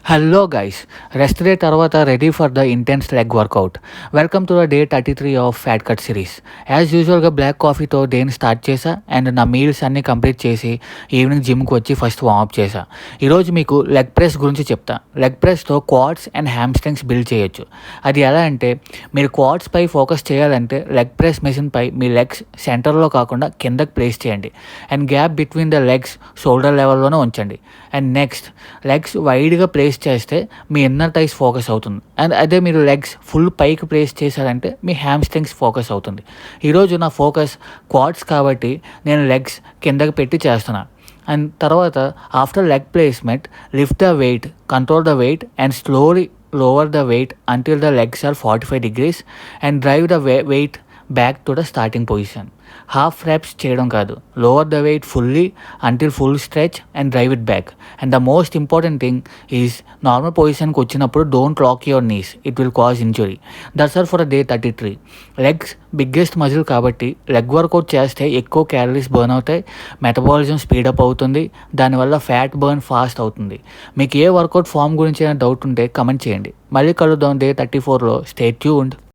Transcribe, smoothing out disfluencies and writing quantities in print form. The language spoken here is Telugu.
హలో గైస్, రెస్ట్ డే తర్వాత ready for the intense leg work out. Welcome to the day 33 of fat cut series. As యూజువల్గా బ్లాక్ కాఫీతో డేని స్టార్ట్ చేశా అండ్ నా మీల్స్ అన్నీ కంప్లీట్ చేసి ఈవినింగ్ జిమ్కి వచ్చి ఫస్ట్ వార్మప్ చేశా. ఈరోజు మీకు లెగ్ ప్రెస్ గురించి చెప్తా. లెగ్ ప్రెస్తో క్వాడ్స్ అండ్ హ్యామ్స్ట్రింగ్స్ బిల్డ్ చేయొచ్చు. అది ఎలా అంటే, మీరు క్వాడ్స్ పై ఫోకస్ చేయాలంటే లెగ్ ప్రెస్ మెషిన్ పై మీ లెగ్స్ సెంటర్లో కాకుండా కిందకి ప్లేస్ చేయండి and gap between the legs shoulder లెవెల్లోనే ఉంచండి. అండ్ నెక్స్ట్, లెగ్స్ వైడ్గా ప్లేస్ చేస్తే మీ ఇన్నర్ థైస్ ఫోకస్ అవుతుంది. అండ్ అదే మీరు లెగ్స్ ఫుల్ పైకి ప్లేస్ చేశారంటే మీ హ్యామ్స్ట్రింగ్స్ ఫోకస్ అవుతుంది. ఈరోజు నా ఫోకస్ క్వాడ్స్ కాబట్టి నేను లెగ్స్ కిందకి పెట్టి చేస్తున్నా. అండ్ తర్వాత after leg placement, lift the weight, control the weight and slowly lower the weight until the legs are 45 degrees and drive the weight back to the starting position. Half reps చేయడం కాదు, lower the weight fully until full stretch and drive it back. And the most important thing is, normal పొజిషన్కి వచ్చినప్పుడు don't lock your knees, it will cause injury. That's all for day 33. Legs biggest muscle కాబట్టి లెగ్ వర్కౌట్ చేస్తే ఎక్కువ క్యాలరీస్ బర్న్ అవుతాయి, మెటబాలిజం స్పీడప్ అవుతుంది, దానివల్ల ఫ్యాట్ బర్న్ ఫాస్ట్ అవుతుంది. మీకు ఏ వర్కౌట్ ఫామ్ గురించి ఏమైనా డౌట్ ఉంటే కమెంట్ చేయండి. మళ్ళీ కలుద్దాం డే 34లో. Stay tuned.